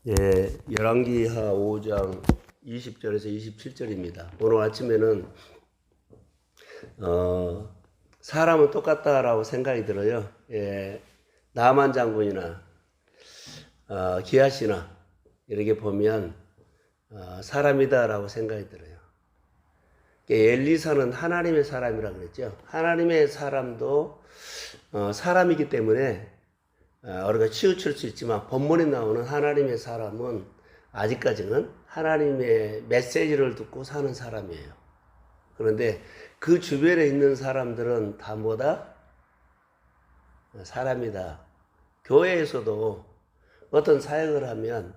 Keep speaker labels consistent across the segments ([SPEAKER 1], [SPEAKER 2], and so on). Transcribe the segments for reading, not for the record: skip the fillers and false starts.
[SPEAKER 1] 예, 열왕기하 5장 20절에서 27절입니다. 오늘 아침에는 사람은 똑같다라고 생각이 들어요. 예, 나만 장군이나 기하시나 이렇게 보면 사람이다라고 생각이 들어요. 엘리사는 하나님의 사람이라고 그랬죠. 하나님의 사람도 사람이기 때문에 우리가 치우칠 수 있지만 본문에 나오는 하나님의 사람은 아직까지는 하나님의 메시지를 듣고 사는 사람이에요. 그런데 그 주변에 있는 사람들은 다 뭐다? 사람이다. 교회에서도 어떤 사역을 하면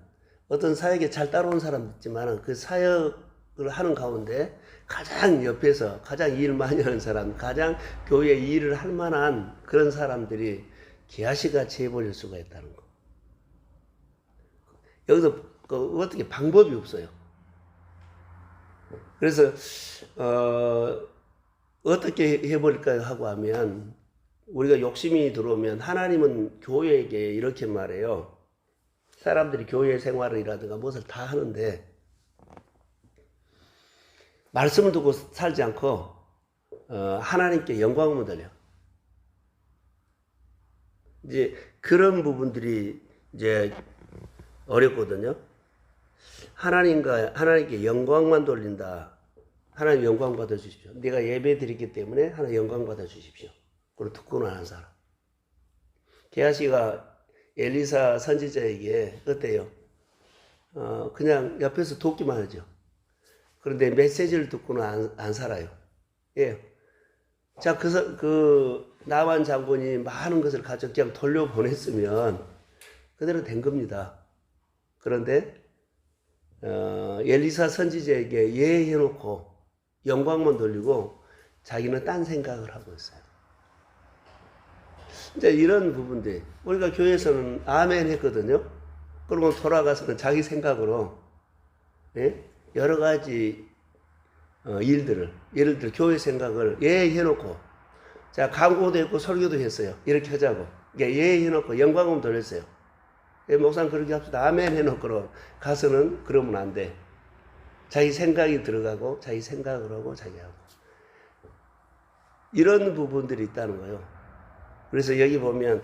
[SPEAKER 1] 어떤 사역에 잘 따라온 사람도 있지만 그 사역을 하는 가운데 가장 옆에서 가장 일 많이 하는 사람, 가장 교회 일을 할 만한 그런 사람들이 기하시같이 해버릴 수가 있다는 거. 여기서 어떻게 방법이 없어요. 그래서 어떻게 해버릴까 하고 하면 우리가 욕심이 들어오면 하나님은 교회에게 이렇게 말해요. 사람들이 교회 생활이라든가 무엇을 다 하는데 말씀을 듣고 살지 않고 하나님께 영광을 못 돌려. 이제 그런 부분들이 이제 어렵거든요. 하나님께 영광만 돌린다. 하나님 영광 받아 주십시오. 내가 예배 드리기 때문에 하나님 영광 받아 주십시오. 그리고 듣고는 하는 사람. 게하시가 엘리사 선지자에게 어때요? 그냥 옆에서 돕기만 하죠. 그런데 메시지를 듣고는 안 살아요. 예. 자, 나만 장군이 많은 것을 가져 그냥 돌려보냈으면 그대로 된 겁니다. 그런데 엘리사 선지자에게 예해놓고 영광만 돌리고 자기는 딴 생각을 하고 있어요. 이제 이런 부분들 우리가 교회에서는 아멘 했거든요. 그러고 돌아가서는 자기 생각으로 여러 가지 일들을 예를 들어 교회 생각을 예해놓고 자, 광고도 했고 설교도 했어요. 이렇게 하자고. 예해놓고 영광음 돌렸어요. 목사님 그렇게 합시다. 아멘 해놓고 가서는 그러면 안 돼. 자기 생각이 들어가고 자기 생각을 하고 자기 하고. 이런 부분들이 있다는 거예요. 그래서 여기 보면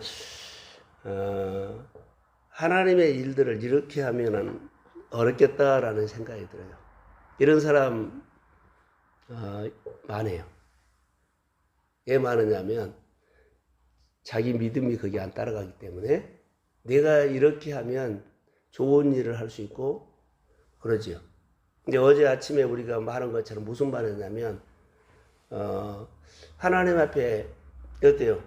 [SPEAKER 1] 하나님의 일들을 이렇게 하면은 어렵겠다라는 생각이 들어요. 이런 사람 많아요. 왜 많으냐면 자기 믿음이 거기 안 따라가기 때문에 내가 이렇게 하면 좋은 일을 할 수 있고 그러지요. 근데 어제 아침에 우리가 말한 것처럼 무슨 말이냐면 하나님 앞에 어때요?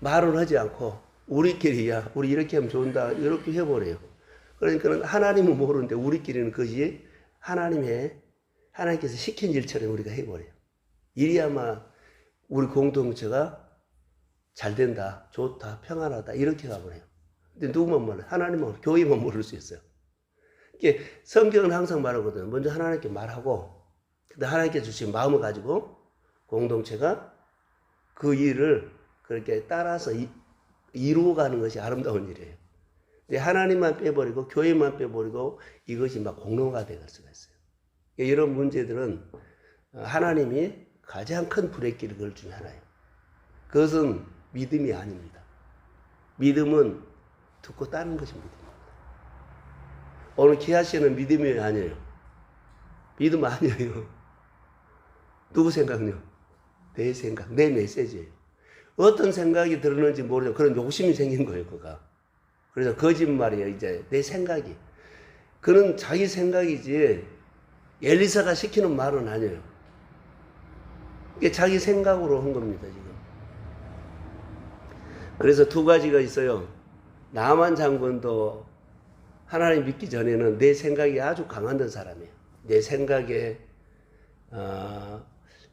[SPEAKER 1] 말을 하지 않고 우리끼리야 우리 이렇게 하면 좋은다 이렇게 해버려요. 그러니까 하나님은 모르는데 우리끼리는 그것이 하나님께서 시킨 일처럼 우리가 해버려요. 이리야마 우리 공동체가 잘 된다, 좋다, 평안하다 이렇게 가버려요. 근데 누구만 몰라요? 하나님은 교회만 모를 수 있어요. 이게 성경은 항상 말하거든요. 먼저 하나님께 말하고 근데 하나님께 주신 마음을 가지고 공동체가 그 일을 그렇게 따라서 이루어가는 것이 아름다운 일이에요. 근데 하나님만 빼버리고 교회만 빼버리고 이것이 막 공로가 될 수가 있어요. 이런 문제들은 하나님이 가장 큰 브레이크를 걸 중에 하나예요. 그것은 믿음이 아닙니다. 믿음은 듣고 따르는 것이 믿음입니다. 오늘 기하시는 믿음이 아니에요. 믿음 아니에요. 누구 생각요? 내 생각, 내 메시지예요. 어떤 생각이 들었는지 모르죠. 그런 욕심이 생긴 거예요, 그가. 그래서 거짓말이에요, 이제. 내 생각이. 그는 자기 생각이지, 엘리사가 시키는 말은 아니에요. 이게 자기 생각으로 한 겁니다, 지금. 그래서 두 가지가 있어요. 나만 장군도 하나님 믿기 전에는 내 생각이 아주 강한 사람이에요. 내 생각에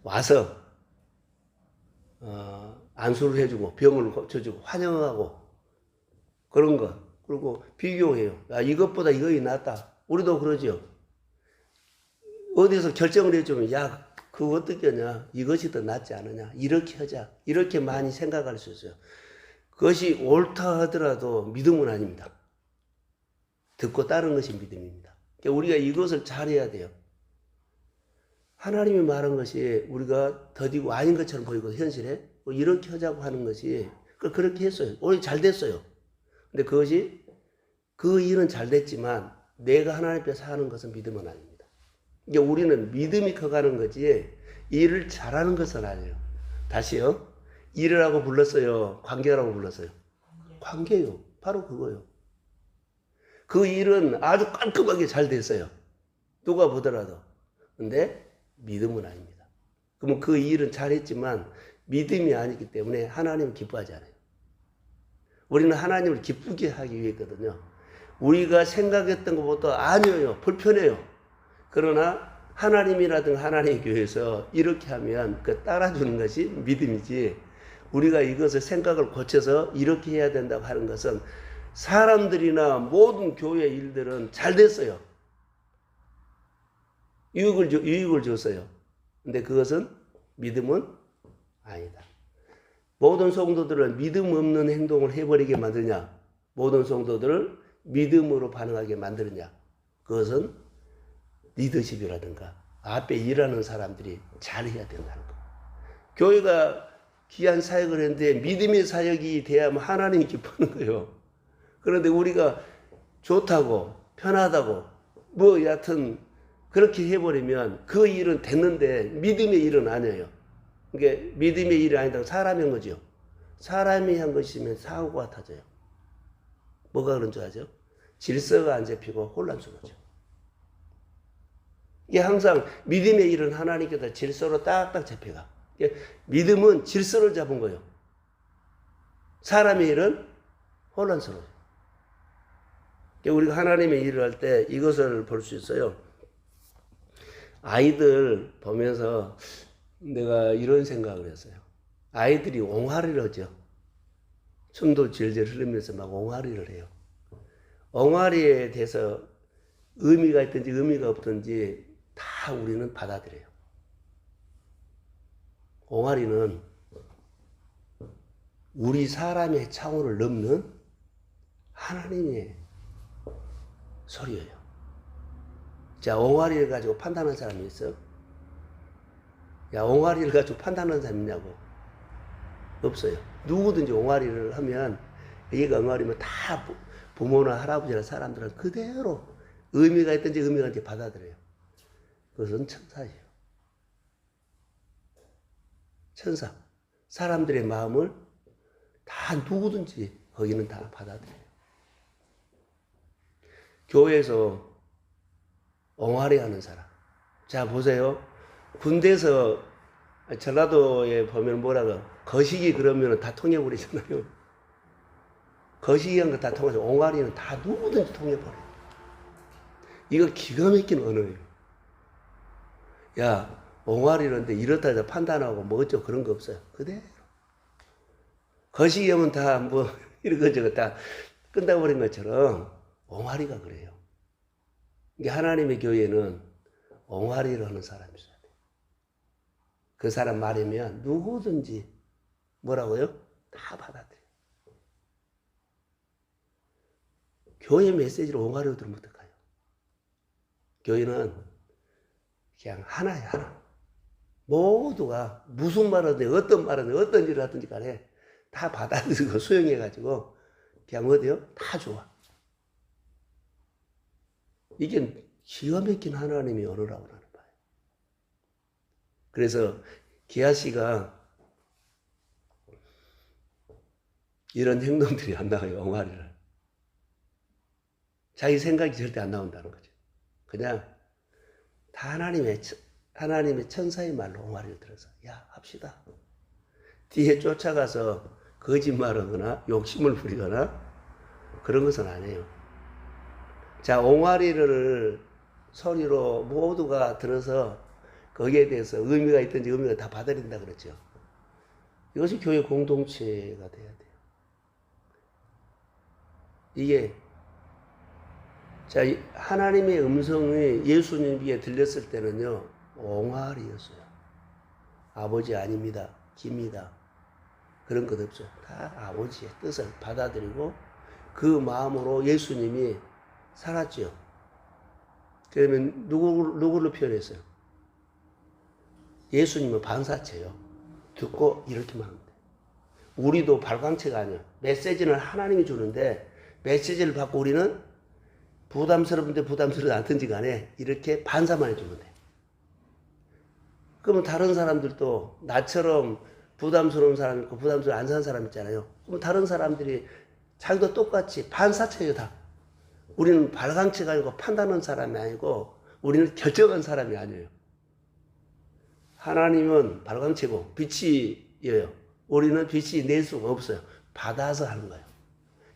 [SPEAKER 1] 와서 안수를 해주고 병을 고쳐주고 환영하고 그런 거. 그리고 비교해요. 야, 이것보다 이것이 낫다. 우리도 그러죠. 어디서 결정을 해주면 야 그거 어떻게 하냐 이것이 더 낫지 않느냐 이렇게 하자 이렇게 많이 생각할 수 있어요. 그것이 옳다 하더라도 믿음은 아닙니다. 듣고 따르는 것이 믿음입니다. 그러니까 우리가 이것을 잘해야 돼요. 하나님이 말한 것이 우리가 더디고 아닌 것처럼 보이고 현실에 이렇게 하자고 하는 것이 그렇게 했어요. 오히려 잘 됐어요. 근데 그것이 그 일은 잘 됐지만 내가 하나님 앞에 사는 것은 믿음은 아닙니다. 그러니까 우리는 믿음이 커가는 거지 일을 잘하는 것은 아니에요. 다시요. 일이라고 불렀어요. 관계라고 불렀어요. 관계요. 바로 그거요. 그 일은 아주 깔끔하게 잘 됐어요. 누가 보더라도. 근데 믿음은 아닙니다. 그러면 그 일은 잘했지만 믿음이 아니기 때문에 하나님은 기뻐하지 않아요. 우리는 하나님을 기쁘게 하기 위해거든요. 우리가 생각했던 것보다 아니에요. 불편해요. 그러나 하나님이라든가 하나님의 교회에서 이렇게 하면 그 따라주는 것이 믿음이지 우리가 이것을 생각을 고쳐서 이렇게 해야 된다고 하는 것은 사람들이나 모든 교회 일들은 잘 됐어요. 유익을 줬어요. 근데 그것은 믿음은 아니다. 모든 성도들은 믿음 없는 행동을 해버리게 만드냐? 모든 성도들을 믿음으로 반응하게 만드느냐? 그것은 리더십이라든가 앞에 일하는 사람들이 잘해야 된다는 거. 교회가 귀한 사역을 했는데 믿음의 사역이 돼야만 하나님이 기뻐하는 거예요. 그런데 우리가 좋다고 편하다고 뭐 여하튼 그렇게 해버리면 그 일은 됐는데 믿음의 일은 아니에요. 그러니까 믿음의 일이 아니다. 사람이 한 거죠. 사람이 한 것이면 사고가 터져요. 뭐가 그런 줄 아죠? 질서가 안 잡히고 혼란스러워져. 이게 항상 믿음의 일은 하나님께서 질서로 딱딱 잡혀가. 믿음은 질서를 잡은 거예요. 사람의 일은 혼란스러워요. 우리가 하나님의 일을 할 때 이것을 볼 수 있어요. 아이들 보면서 내가 이런 생각을 했어요. 아이들이 옹알이를 하죠. 춤도 질질 흘리면서 막 옹알이를 해요. 옹알이에 대해서 의미가 있든지 의미가 없든지 다 우리는 받아들여요. 옹알이는 우리 사람의 차원을 넘는 하나님의 소리예요. 자, 옹알이를 가지고 판단하는 사람이 있어? 야, 옹알이를 가지고 판단하는 사람이 있냐고? 없어요. 누구든지 옹알이를 하면 얘가 옹알이면 다 부모나 할아버지나 사람들은 그대로 의미가 있든지 의미가 없든지 받아들여요. 그것은 천사예요. 천사. 사람들의 마음을 다 누구든지 거기는 다 받아들여요. 교회에서 옹알이 하는 사람. 자, 보세요. 군대에서 전라도에 보면 뭐라고 거시기 그러면 다 통해버리잖아요. 거시기 한 거 다 통해서 옹알이는 다 누구든지 통해버려요. 이거 기가 막힌 언어예요. 야, 옹알이는데 이렇다 해서 판단하고 뭐 어쩌고 그런 거 없어요. 그대로. 거시기 하면 다 뭐 이런 거 저거 다 끝나버린 것처럼 옹알이가 그래요. 이게 하나님의 교회는 옹알이를 하는 사람이 있어야 돼요. 그 사람 말이면 누구든지 뭐라고요? 다 받아들여요. 교회 메시지를 옹알이로 들으면 어떡해요? 교회는 그냥 하나예요, 하나. 모두가 무슨 말하든지 어떤 말하든지 어떤 일을 하든지 간에 다 받아들이고 수용해가지고 그냥 어디요? 다 좋아. 이게 기가 막힌 하나님의 언어라고 하는 거예요. 그래서 기아 씨가 이런 행동들이 안 나와요. 옹알이를. 자기 생각이 절대 안 나온다는 거죠. 그냥 다 하나님의 천사의 말로 옹알이를 들어서 야 합시다. 뒤에 쫓아가서 거짓말하거나 욕심을 부리거나 그런 것은 아니에요. 자, 옹알이를 소리로 모두가 들어서 거기에 대해서 의미가 있든지 의미가 다 받아들인다 그랬죠. 이것이 교회 공동체가 돼야 돼요. 이게 자, 하나님의 음성이 예수님에게 들렸을 때는요, 옹알이였어요. 아버지 아닙니다. 깁니다. 그런 것 없어요. 다 아버지의 뜻을 받아들이고 그 마음으로 예수님이 살았지요. 그러면 누구를 표현했어요? 예수님은 반사체요. 듣고 이렇게만 하면 돼. 우리도 발광체가 아니에요. 메시지는 하나님이 주는데 메시지를 받고 우리는 부담스러운데 부담스러워도 않든지 간에 이렇게 반사만 해주면 돼. 그러면 다른 사람들도 나처럼 부담스러운 사람 있고 부담스러워 안 사는 사람 있잖아요. 그럼 다른 사람들이 자기도 똑같이 반사체예요 다. 우리는 발광체가 아니고 판단하는 사람이 아니고 우리는 결정한 사람이 아니에요. 하나님은 발광체고 빛이에요. 우리는 빛이 낼 수가 없어요. 받아서 하는 거예요.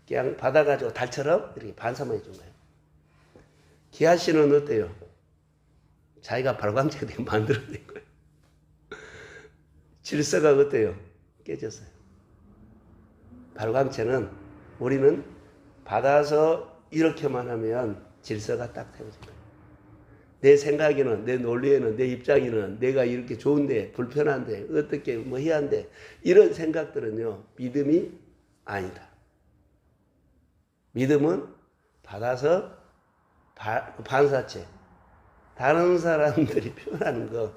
[SPEAKER 1] 그냥 받아가지고 달처럼 이렇게 반사만 해준 거예요. 기아 씨는 어때요? 자기가 발광체가 되게 만들어낸 거예요. 질서가 어때요? 깨졌어요. 발광체는 우리는 받아서 이렇게만 하면 질서가 딱 세워진 거예요. 내 생각에는, 내 논리에는, 내 입장에는 내가 이렇게 좋은데, 불편한데, 어떻게 뭐 해야 한데, 이런 생각들은요, 믿음이 아니다. 믿음은 받아서 반사체, 다른 사람들이 표현하는 거,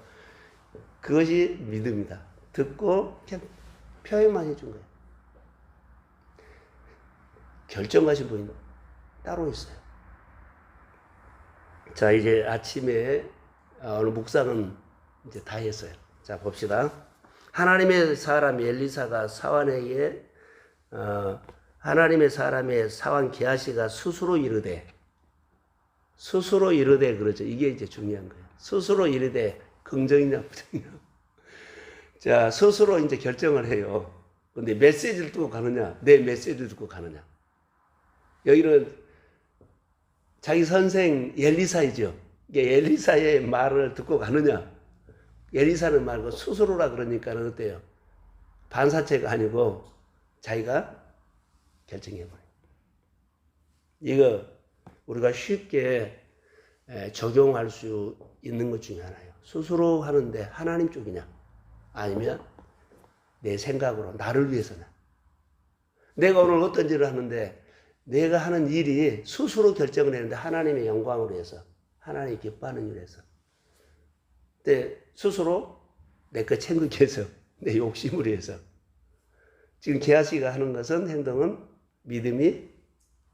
[SPEAKER 1] 그것이 믿음이다. 듣고 그냥 표현만 해준 거예요. 결정하신 분이 따로 있어요. 자, 이제 아침에 오늘 묵상은 이제 다 했어요. 자, 봅시다. 하나님의 사람 엘리사가 사환에게 하나님의 사람의 사환 게하시가 스스로 이르되 그러죠. 이게 이제 중요한 거예요. 스스로 이르되 긍정이냐 부정이냐. 자, 스스로 이제 결정을 해요. 근데 메시지를 듣고 가느냐, 내 메시지를 듣고 가느냐. 여기는 자기 선생 엘리사이죠. 엘리사의 말을 듣고 가느냐. 엘리사는 말고 스스로라 그러니까는 어때요? 반사체가 아니고 자기가 결정해버려요. 이거 우리가 쉽게 적용할 수 있는 것 중에 하나예요. 스스로 하는데 하나님 쪽이냐 아니면 내 생각으로 나를 위해서냐. 내가 오늘 어떤 일을 하는데 내가 하는 일이 스스로 결정을 했는데 하나님의 영광으로 해서 하나님이 기뻐하는 일을 해서 근데 스스로 내 거 챙기기 위해서 내 욕심으로 해서 지금 게하시가 하는 것은 행동은 믿음이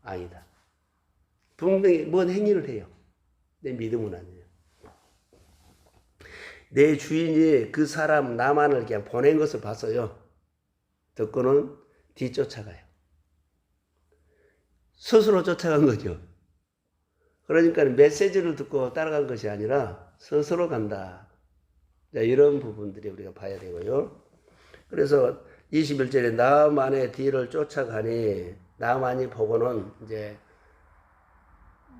[SPEAKER 1] 아니다. 분명히 뭔 행위를 해요. 내 믿음은 아니에요. 내 주인이 그 사람 나만을 그냥 보낸 것을 봤어요. 듣고는 뒤쫓아가요. 스스로 쫓아간 거죠. 그러니까 메시지를 듣고 따라간 것이 아니라 스스로 간다. 자, 이런 부분들이 우리가 봐야 되고요. 그래서 21절에 나만의 뒤를 쫓아가니 나만이 보고는 이제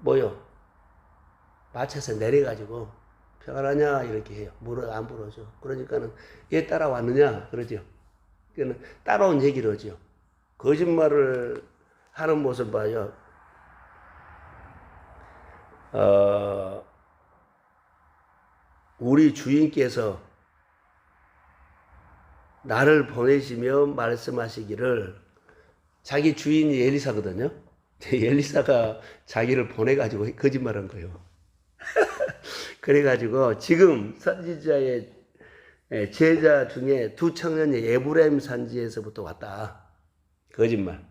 [SPEAKER 1] 뭐요? 밭에서 내려가지고 평안하냐 이렇게 해요. 안 물어줘. 그러니까는 얘 따라왔느냐 그러죠. 그러니까 따라온 얘기를 하죠. 거짓말을 하는 모습 봐요. 우리 주인께서 나를 보내시며 말씀하시기를 자기 주인이 엘리사거든요. 엘리사가 자기를 보내가지고 거짓말한 거예요. 그래가지고 지금 선지자의 제자 중에 두 청년이 에브라임 산지에서부터 왔다. 거짓말.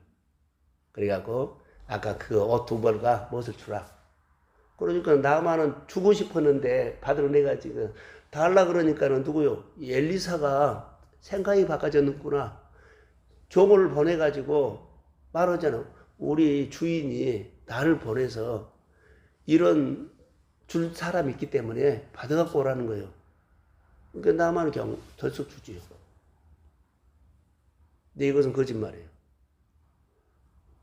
[SPEAKER 1] 그래갖고 아까 그 옷 두 벌과 못을 주라. 그러니까 나만은 주고 싶었는데 받으러내가지고 달라 그러니까는 누구요? 엘리사가 생각이 바꿔졌는구나. 종을 보내가지고 말하잖아. 우리 주인이 나를 보내서 이런 줄 사람이 있기 때문에 받아갖고 오라는 거예요. 그러니까 나만은 그냥 덜썩 주지요. 근데 이것은 거짓말이에요.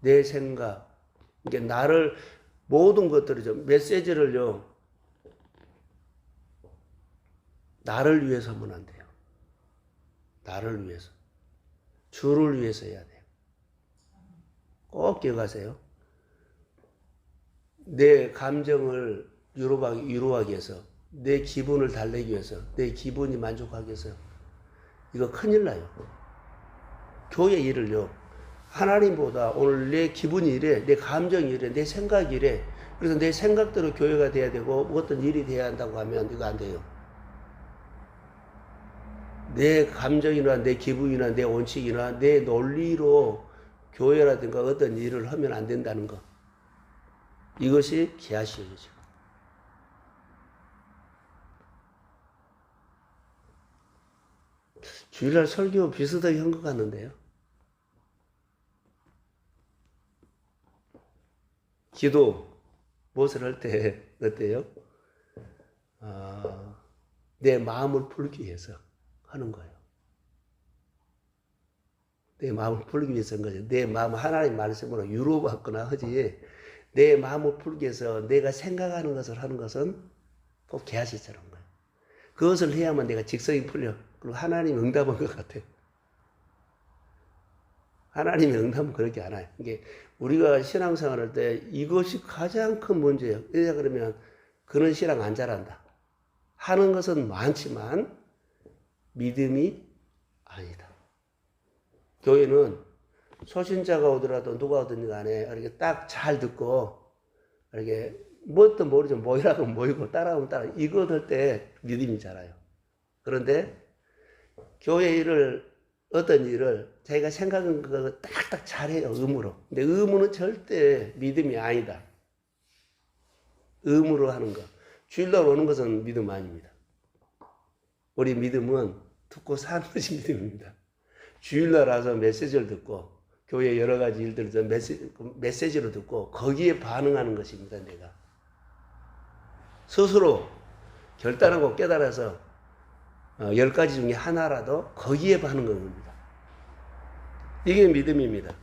[SPEAKER 1] 내 생각, 그러니까 나를 모든 것들이죠. 메시지를요. 나를 위해서 하면 안 돼요. 나를 위해서. 주를 위해서 해야 돼요. 꼭 기억하세요. 내 감정을 위로하기 위해서, 내 기분을 달래기 위해서, 내 기분이 만족하기 위해서 이거 큰일 나요. 교회 일을요. 하나님보다 오늘 내 기분이 이래, 내 감정이 이래, 내 생각이 이래. 그래서 내 생각대로 교회가 돼야 되고 어떤 일이 돼야 한다고 하면 이거 안 돼요. 내 감정이나 내 기분이나 내 원칙이나 내 논리로 교회라든가 어떤 일을 하면 안 된다는 거. 이것이 계시이죠. 주일날 설교 비슷하게 한 것 같는데요. 기도 무엇을 할 때 어때요? 내 마음을 풀기 위해서 하는 거예요. 내 마음을 풀기 위해서 하는 거죠. 내 마음 하나님 말씀으로 유로받거나 하지. 내 마음을 풀기 위해서 내가 생각하는 것을 하는 것은 꼭 계시처럼 거예요. 그것을 해야만 내가 직성이 풀려. 그리고 하나님 응답한 것 같아요. 하나님의 응답은 그렇게 안 해요. 이게 우리가 신앙생활 할 때 이것이 가장 큰 문제예요. 왜냐 그러면 그런 신앙 안 잘한다. 하는 것은 많지만 믿음이 아니다. 교회는 초신자가 오더라도 누가 오든 간에 이렇게 딱 잘 듣고 이렇게 뭣도 모르죠. 모이라고 모이고 따라오면 따라 이거 할 때 믿음이 자라요. 그런데 교회 일을 어떤 일을 자기가 생각한 거 딱딱 잘해요. 의무로. 근데 의무는 절대 믿음이 아니다. 의무로 하는 거. 주일날 오는 것은 믿음 아닙니다. 우리 믿음은 듣고 사는 것이 믿음입니다. 주일날 와서 메시지를 듣고 교회 여러 가지 일들을 메시지를 듣고 거기에 반응하는 것입니다. 내가 스스로 결단하고 깨달아서 10가지 중에 하나라도 거기에 반응하는 겁니다. 이게 믿음입니다.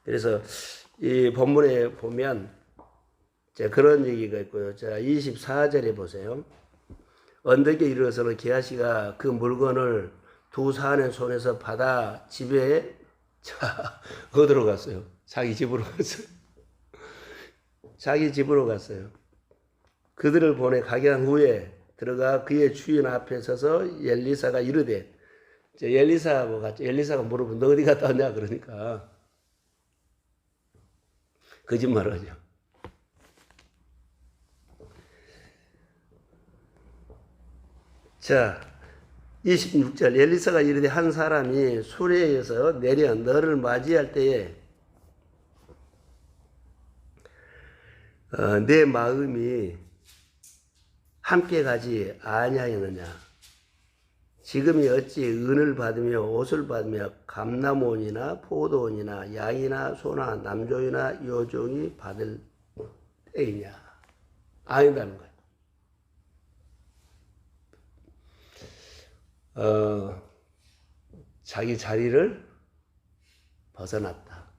[SPEAKER 1] 그래서 이 본문에 보면 그런 얘기가 있고요. 자, 24절에 보세요. 언덕에 이르러서는 게하시가 그 물건을 두 사람의 손에서 받아 집에 어디로 갔어요? 자기 집으로 갔어요. 자기 집으로 갔어요. 그들을 보내 가게 한 후에 들어가 그의 주인 앞에 서서 엘리사가 이르되, 엘리사하고 갔죠. 엘리사가 물어보면 너 어디 갔다 왔냐 그러니까 거짓말하죠. 자, 26절 엘리사가 이르되 한 사람이 수레에서 내려 너를 맞이할 때에 내 마음이 함께 가지 아니하였느냐. 지금이 어찌 은을 받으며 옷을 받으며 감람원이나 포도원이나 양이나 소나 남종이나 여종이 받을 때이냐. 아니다는 거예요. 자기 자리를 벗어났다.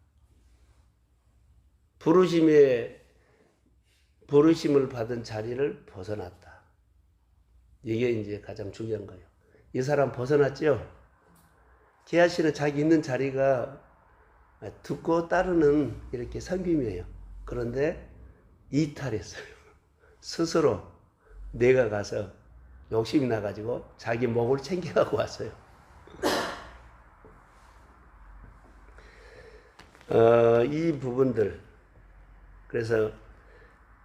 [SPEAKER 1] 부르심을 받은 자리를 벗어났다. 이게 이제 가장 중요한 거예요. 이 사람 벗어났죠? 게하시는 자기 있는 자리가 듣고 따르는 이렇게 섬김이에요. 그런데 이탈했어요. 스스로 내가 가서 욕심이 나가지고 자기 목을 챙겨가고 왔어요. 이 부분들. 그래서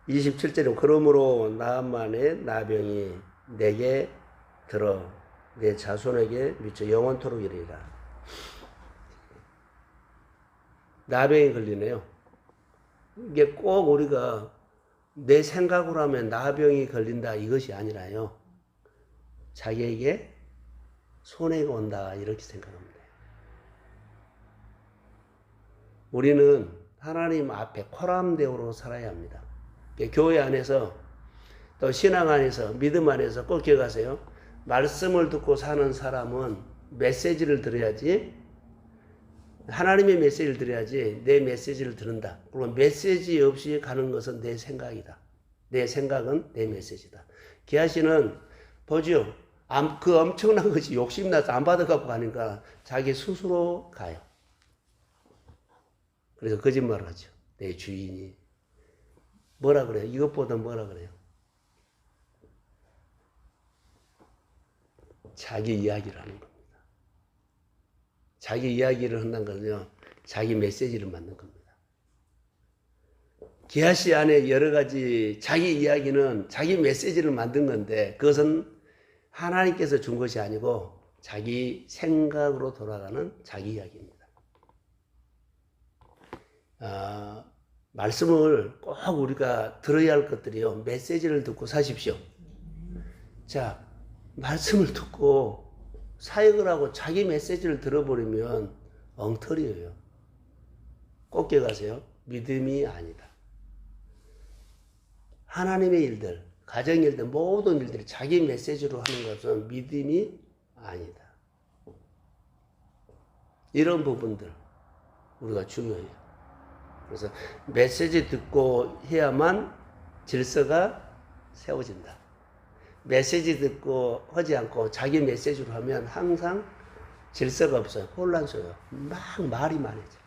[SPEAKER 1] 27절에 그러므로 나만의 나병이 내게 들어 내 자손에게 미쳐 영원토록 이르리라. 나병이 걸리네요. 이게 꼭 우리가 내 생각으로 하면 나병이 걸린다 이것이 아니라요. 자기에게 손해가 온다 이렇게 생각합니다. 우리는 하나님 앞에 코람대오로 살아야 합니다. 교회 안에서 또 신앙 안에서 믿음 안에서 꼭 기억하세요. 말씀을 듣고 사는 사람은 메시지를 들어야지, 하나님의 메시지를 들어야지 내 메시지를 들은다. 그리고 메시지 없이 가는 것은 내 생각이다. 내 생각은 내 메시지다. 게하시는 보죠. 그 엄청난 것이 욕심나서 안 받아갖고 가니까 자기 스스로 가요. 그래서 거짓말을 하죠. 내 주인이. 뭐라 그래요? 이것보다 뭐라 그래요? 자기 이야기를 하는 겁니다. 자기 이야기를 한다는 거는요, 자기 메시지를 만든 겁니다. 계하시 안에 여러 가지 자기 이야기는 자기 메시지를 만든 건데, 그것은 하나님께서 준 것이 아니고 자기 생각으로 돌아가는 자기 이야기입니다. 말씀을 꼭 우리가 들어야 할 것들이요, 메시지를 듣고 사십시오. 자, 말씀을 듣고 사역을 하고 자기 메시지를 들어버리면 엉터리예요. 꼭 기억하세요. 믿음이 아니다. 하나님의 일들, 가정 일들, 모든 일들이 자기 메시지로 하는 것은 믿음이 아니다. 이런 부분들 우리가 중요해요. 그래서 메시지 듣고 해야만 질서가 세워진다. 메시지 듣고 하지 않고 자기 메시지로 하면 항상 질서가 없어요. 혼란스러워요. 막 말이 많아져요.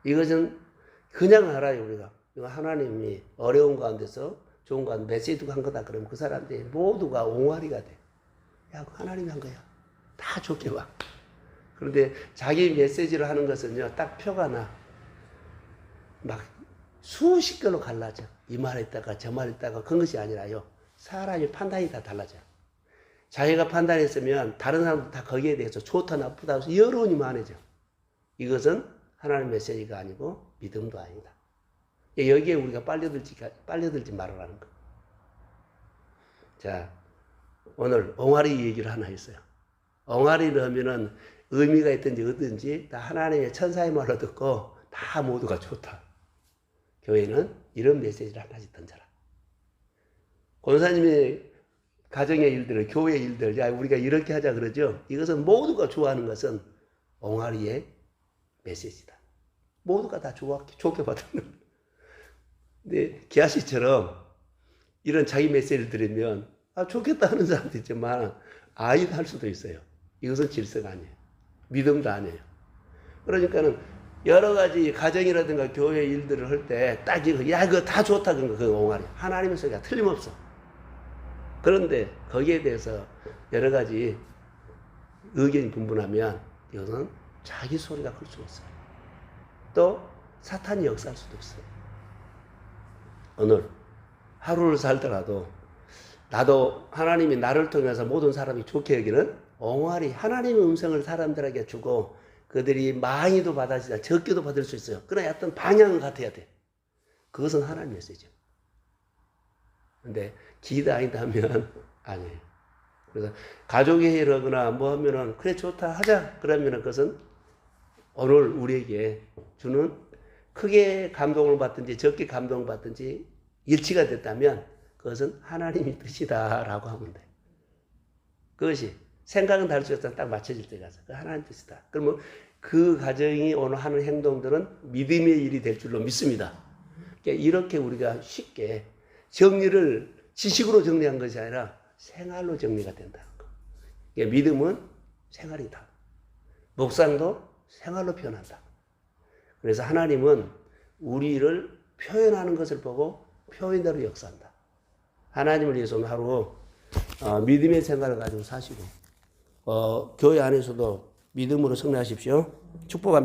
[SPEAKER 1] 이것은 그냥 알아요, 우리가. 이거 하나님이 어려운 가운데서 좋은 가운데 메시지 듣고 한 거다 그러면 그 사람들이 모두가 옹알이가 돼. 야, 하나님이 한 거야. 다 좋게 봐. 그런데 자기 메시지를 하는 것은요, 딱 표가 나. 막 수십 개로 갈라져. 이 말 했다가 저 말 했다가 그런 것이 아니라요. 사람이 판단이 다 달라져요. 자기가 판단했으면 다른 사람도 다 거기에 대해서 좋다 나쁘다 해서 여론이 많아져. 이것은 하나님 메시지가 아니고 믿음도 아니다. 여기에 우리가 빨려들지 말아라는 거. 자, 오늘 옹알이 얘기를 하나 했어요. 옹알이를 하면은 의미가 있든지 어든지 다 하나님의 천사의 말로 듣고 다 모두가 좋다. 교회는 이런 메시지를 하나씩 던져라. 권사님의 가정의 일들을, 교회의 일들, 야, 우리가 이렇게 하자 그러죠. 이것은 모두가 좋아하는 것은 옹알이의 메시지다. 모두가 다 좋게 받는. 근데 기아씨처럼 이런 자기 메시지를 들으면 좋겠다 하는 사람도 있지만 아니다 할 수도 있어요. 이것은 질서가 아니에요. 믿음도 아니에요. 그러니까는 여러 가지 가정이라든가 교회 일들을 할 때 딱 이거, 야, 그거 다 좋다 그런 거, 그건 옹알이. 하나님의 소리가 틀림없어. 그런데 거기에 대해서 여러 가지 의견이 분분하면 이것은 자기 소리가 클 수 있어요. 또 사탄이 역사할 수도 있어요. 오늘 하루를 살더라도 나도 하나님이 나를 통해서 모든 사람이 좋게 여기는 옹알이 하나님의 음성을 사람들에게 주고 그들이 많이도 받아지자 적게도 받을 수 있어요. 그러나 어떤 방향을 같아야 돼. 그것은 하나님의 메시지죠. 근데 기다 아니다 하면 아니에요. 그래서 가족의 회의를 하거나 뭐 하면은 그래 좋다 하자 그러면은 그것은 오늘 우리에게 주는 크게 감동을 받든지 적게 감동을 받든지 일치가 됐다면 그것은 하나님의 뜻이다라고 하면 돼. 그것이 생각은 다를 수 있지만 딱 맞춰질 때 가서 그 하나님 뜻이다. 그러면 그 가정이 오늘 하는 행동들은 믿음의 일이 될 줄로 믿습니다. 그러니까 이렇게 우리가 쉽게 정리를 지식으로 정리한 것이 아니라 생활로 정리가 된다는 거. 그러니까 믿음은 생활이다. 묵상도 생활로 표현한다. 그래서 하나님은 우리를 표현하는 것을 보고 표현대로 역사한다. 하나님을 위해서 오늘 하루 믿음의 생활을 가지고 사시고 교회 안에서도 믿음으로 승리하십시오. 축복합니다.